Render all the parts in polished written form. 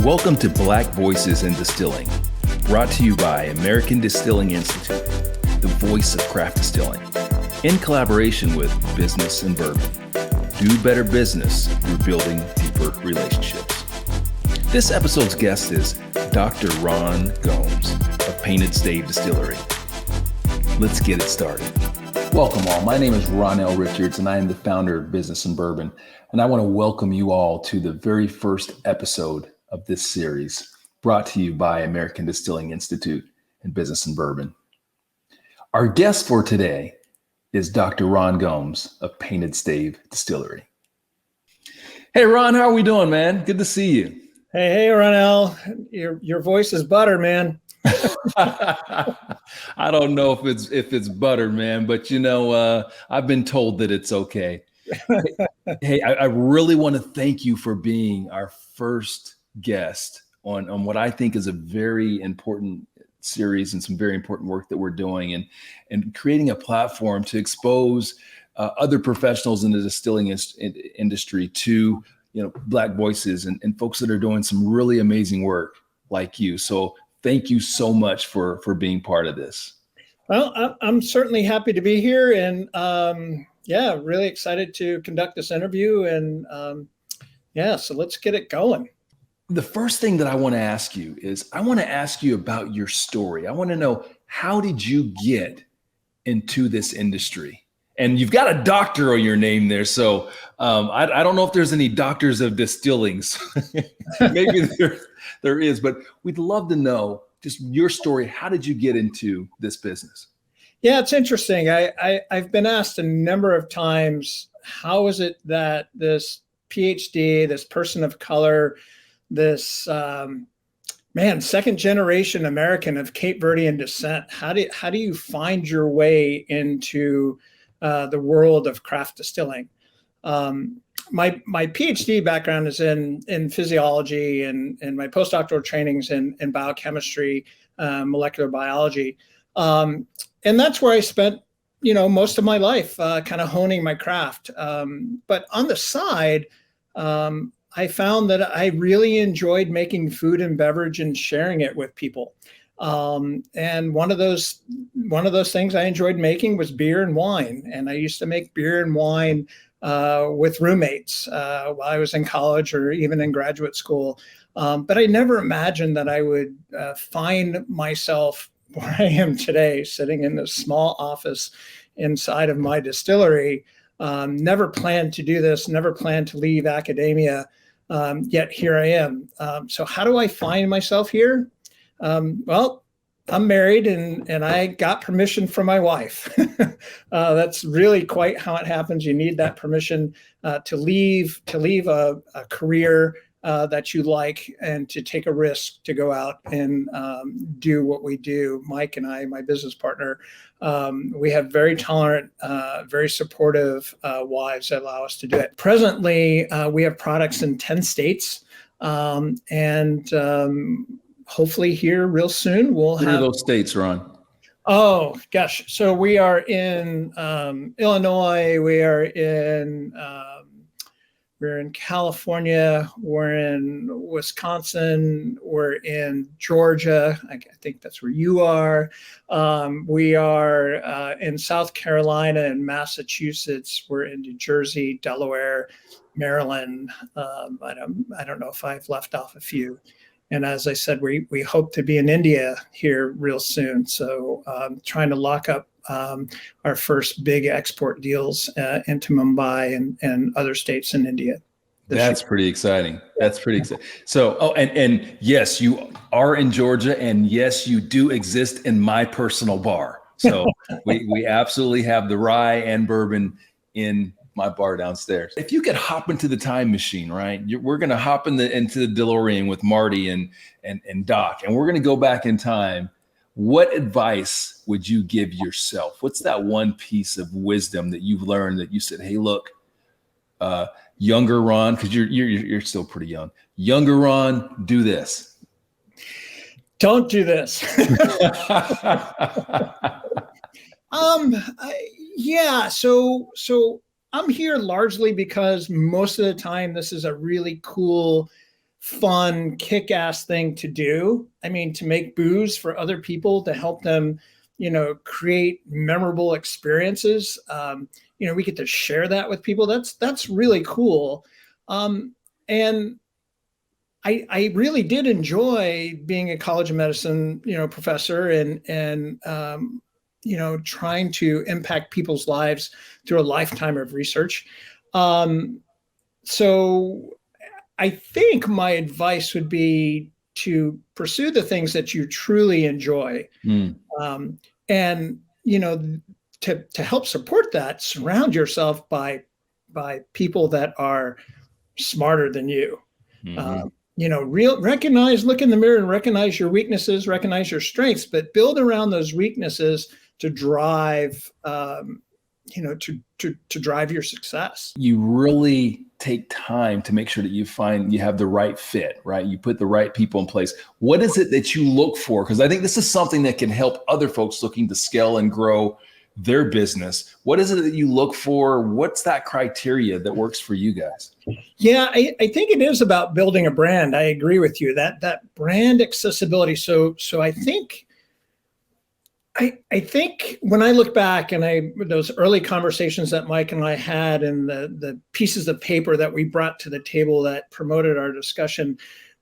Welcome to Black Voices in Distilling, brought to you by American Distilling Institute, the voice of craft distilling, in collaboration with Business and Bourbon. Do better business through building deeper relationships. This episode's guest is Dr. Ron Gomes of Painted Stave Distillery. Let's get it started. Welcome all. My name is Ronnell Richards, and I am the founder of Business and Bourbon. And I want to welcome you all to the very first episode of this series, brought to you by American Distilling Institute and Business and Bourbon. Our guest for today is Dr. Ron Gomes of Painted Stave Distillery. Hey, Ron, how are we doing, man? Good to see you. Hey, Ronnell. Your voice is butter, man. I don't know if it's butter, man, but I've been told that it's okay. Hey, I really want to thank you for being our first guest on what I think is a very important series and some very important work that we're doing and creating a platform to expose other professionals in the distilling industry to Black voices and folks that are doing some really amazing work like you. So thank you so much for being part of this. Well, I'm certainly happy to be here and really excited to conduct this interview. And so let's get it going. The first thing that I want to ask you is I want to ask you about your story. I want to know, how did you get into this industry? And you've got a doctor on your name there. So I don't know if there's any doctors of distillings. Maybe there is, but we'd love to know just your story. How did you get into this business? Yeah, it's interesting. I've been asked a number of times, how is it that this PhD, this person of color, this second generation American of Cape Verdean descent, how do you find your way into the world of craft distilling? My PhD background is in physiology and my postdoctoral trainings in biochemistry, molecular biology. And that's where I spent, most of my life kind of honing my craft. But on the side, I found that I really enjoyed making food and beverage and sharing it with people. And one of those things I enjoyed making was beer and wine. And I used to make beer and wine with roommates while I was in college or even in graduate school. But I never imagined that I would find myself where I am today, sitting in this small office inside of my distillery. Never planned to do this, never planned to leave academia, yet here I am. So how do I find myself here? Well, I'm married and I got permission from my wife. That's really quite how it happens. You need that permission to leave a career that you like and to take a risk to go out and do what we do. Mike and I, my business partner, we have very tolerant, very supportive wives that allow us to do it. Presently, we have products in 10 states and hopefully here real soon we'll have. What are those states, Ron? Oh gosh, so we are in Illinois, we're in California, we're in Wisconsin, we're in Georgia. I think that's where you are. We are in South Carolina and Massachusetts. We're in New Jersey, Delaware, Maryland. I don't know if I've left off a few. And as I said, we hope to be in India here real soon. So trying to lock up our first big export deals into Mumbai and other states in India. That's pretty exciting. That's pretty exciting. So, and yes, you are in Georgia, and yes, you do exist in my personal bar. So we absolutely have the rye and bourbon in my bar downstairs. If you could hop into the time machine, right? We're going to hop into the DeLorean with Marty and Doc, and we're going to go back in time. What advice would you give yourself? What's that one piece of wisdom that you've learned that you said, hey, look, younger Ron, because you're still pretty young. Younger Ron, do this. Don't do this. So I'm here largely because most of the time this is a really cool fun, kick-ass thing to do. I mean, to make booze for other people, to help them, create memorable experiences. We get to share that with people. That's really cool. And I really did enjoy being a College of Medicine, professor and trying to impact people's lives through a lifetime of research. So I think my advice would be to pursue the things that you truly enjoy. And, to help support that, surround yourself by people that are smarter than you. Look in the mirror and recognize your weaknesses, recognize your strengths, but build around those weaknesses to drive, to drive your success. You really take time to make sure that you have the right fit, right? You put the right people in place. What is it that you look for? Because I think this is something that can help other folks looking to scale and grow their business. What is it that you look for? What's that criteria that works for you guys? Yeah, I think it is about building a brand. I agree with you, that brand accessibility. So I think when I look back and those early conversations that Mike and I had and the pieces of paper that we brought to the table that promoted our discussion,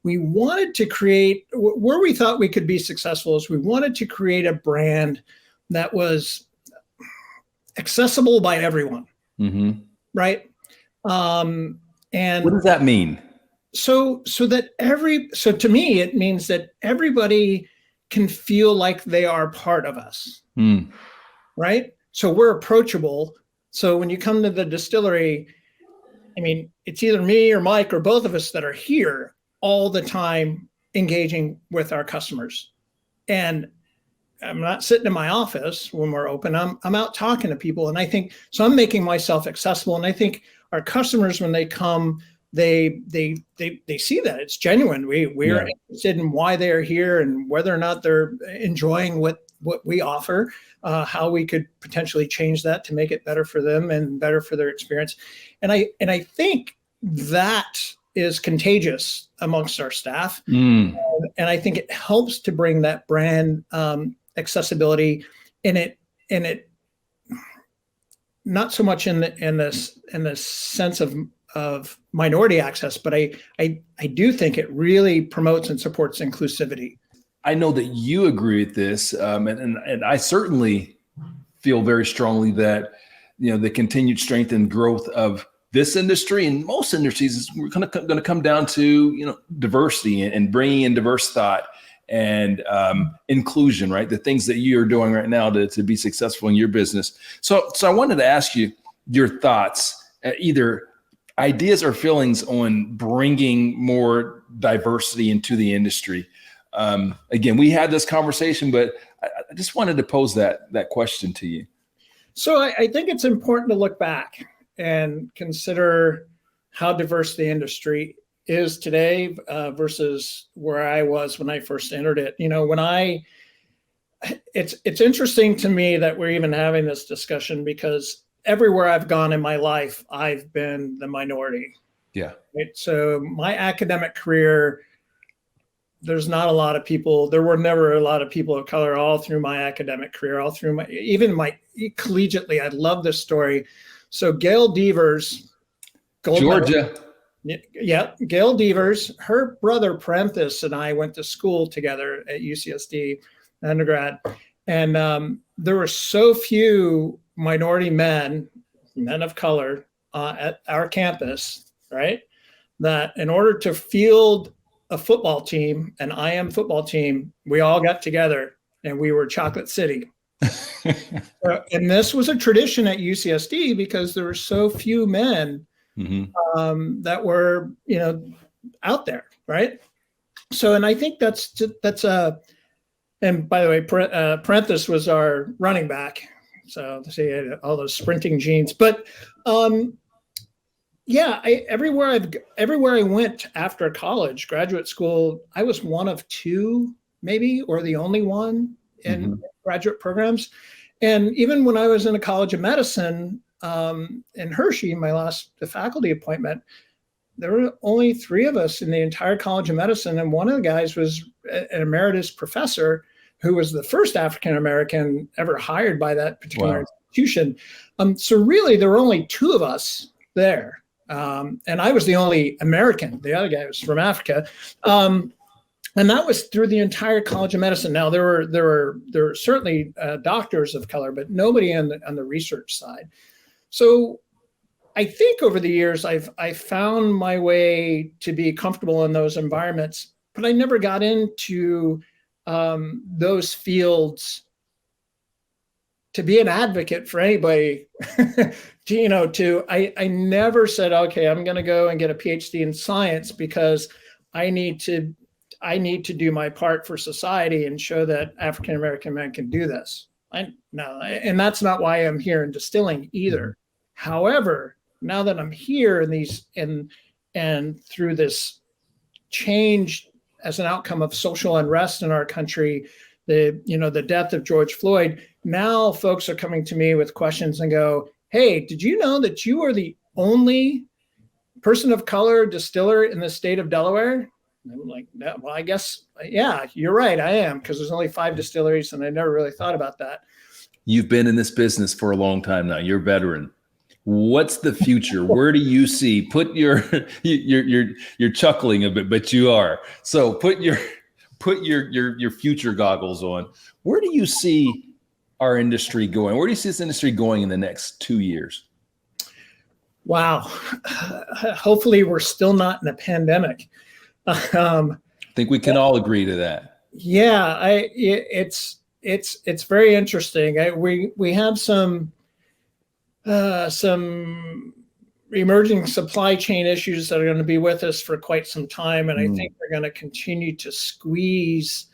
we wanted to create, where we thought we could be successful is we wanted to create a brand that was accessible by everyone, right? And what does that mean? So to me, it means that everybody can feel like they are part of us, right? So we're approachable. So when you come to the distillery, I mean, it's either me or Mike or both of us that are here all the time engaging with our customers. And I'm not sitting in my office when we're open. I'm out talking to people. And I think, so I'm making myself accessible. And I think our customers, when they come, they see that it's genuine. We're interested in why they're here and whether or not they're enjoying what we offer, how we could potentially change that to make it better for them and better for their experience. And I think that is contagious amongst our staff. And I think it helps to bring that brand accessibility in it, not so much in the sense of minority access, but I do think it really promotes and supports inclusivity. I know that you agree with this, and I certainly feel very strongly that the continued strength and growth of this industry and most industries is we're going to come down to diversity and bringing in diverse thought and inclusion, right? The things that you are doing right now to be successful in your business. So I wanted to ask you your thoughts, either ideas or feelings on bringing more diversity into the industry. Again, we had this conversation, but I just wanted to pose that question to you. So I think it's important to look back and consider how diverse the industry is today versus where I was when I first entered it. It's interesting to me that we're even having this discussion because everywhere I've gone in my life, I've been the minority. Yeah. Right? So my academic career, there's not a lot of people. There were never a lot of people of color all through my academic career, all through even my collegiately. I love this story. So Gail Devers, Georgia. Yeah, Gail Devers, her brother Prentice and I went to school together at UCSD undergrad. And there were so few minority men of color at our campus, right? That in order to field a football team, an IM football team, we all got together and we were Chocolate City. And this was a tradition at UCSD because there were so few men that were, out there, right? So, and I think that's and by the way, Prentice was our running back. So he had all those sprinting genes, but everywhere I went after college, graduate school, I was one of two, maybe, or the only one in graduate programs. And even when I was in a College of Medicine in Hershey, my last faculty appointment, there were only 3 of us in the entire College of Medicine, and one of the guys was an emeritus professor who was the first African American ever hired by that particular institution. So really, there were only 2 of us there, and I was the only American. The other guy was from Africa, and that was through the entire College of Medicine. Now there were certainly doctors of color, but nobody on the research side. So I think over the years, I found my way to be comfortable in those environments, but I never got into those fields to be an advocate for anybody. I never said, okay, I'm going to go and get a PhD in science because I need to do my part for society and show that African American men can do this. And that's not why I'm here in distilling either. However, now that I'm here and through this change as an outcome of social unrest in our country, the death of George Floyd, now folks are coming to me with questions and go, hey, did you know that you are the only person of color distiller in the state of Delaware? And I'm like, well, I guess, yeah, you're right, I am, because there's only 5 distilleries, and I never really thought about that. You've been in this business for a long time now. You're a veteran. What's the future? Where do you see? Put you're chuckling a bit, but you are. So put your future goggles on. Where do you see our industry going? Where do you see this industry going in the next 2 years? Wow. Hopefully we're still not in a pandemic. I think we can all agree to that. Yeah, it's very interesting. We have some emerging supply chain issues that are going to be with us for quite some time, and I think they're going to continue to squeeze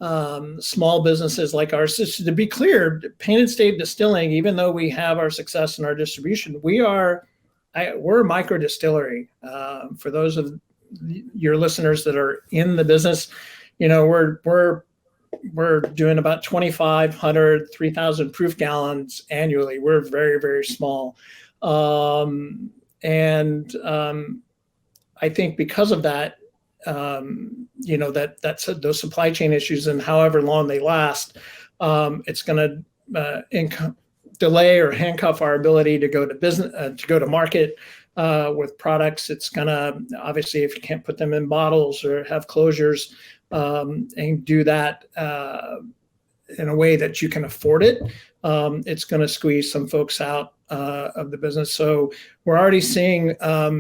small businesses like ours. To be clear, Painted Stave Distilling, even though we have our success in our distribution, we're a micro distillery. For those of your listeners that are in the business, we're doing about 2,500, 3,000 proof gallons annually. We're very, very small. And I think because of that, that's those supply chain issues, and however long they last, it's going to delay or handcuff our ability to go to business, to go to market with products. It's going to, obviously, if you can't put them in bottles or have closures, and do that in a way that you can afford it, it's going to squeeze some folks out of the business. So we're already seeing a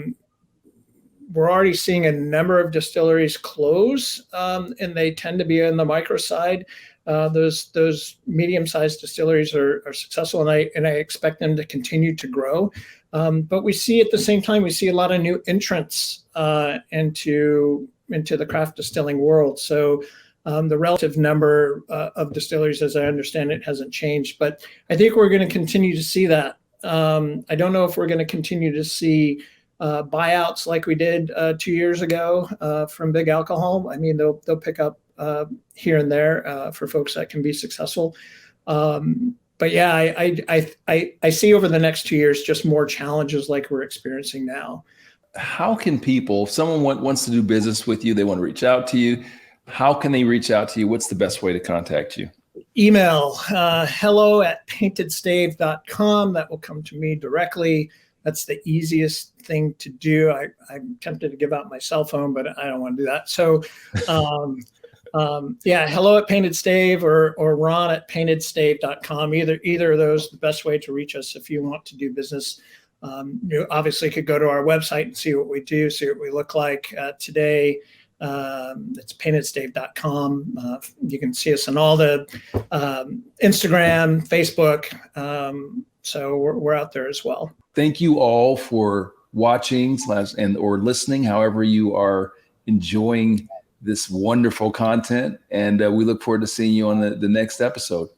number of distilleries close, and they tend to be on the micro side. Those medium-sized distilleries are successful, and I expect them to continue to grow. But we see at the same time, we see a lot of new entrants into the craft distilling world. So the relative number of distilleries, as I understand it, hasn't changed. But I think we're going to continue to see that. I don't know if we're going to continue to see buyouts like we did 2 years ago from big alcohol. I mean, they'll pick up here and there for folks that can be successful. But yeah, I see over the next 2 years just more challenges like we're experiencing now. How can people, if someone wants to do business with you, they want to reach out to you, how can they reach out to you? What's the best way to contact you? Email hello@paintedstave.com. That will come to me directly. That's the easiest thing to do. I'm tempted to give out my cell phone, but I don't want to do that. So hello@paintedstave or ron@paintedstave.com. Either of those, the best way to reach us if you want to do business. You obviously could go to our website and see what we do, see what we look like today. It's paintedstave.com. You can see us on all the Instagram, Facebook. So we're out there as well. Thank you all for watching or listening, however you are enjoying this wonderful content. And we look forward to seeing you on the next episode.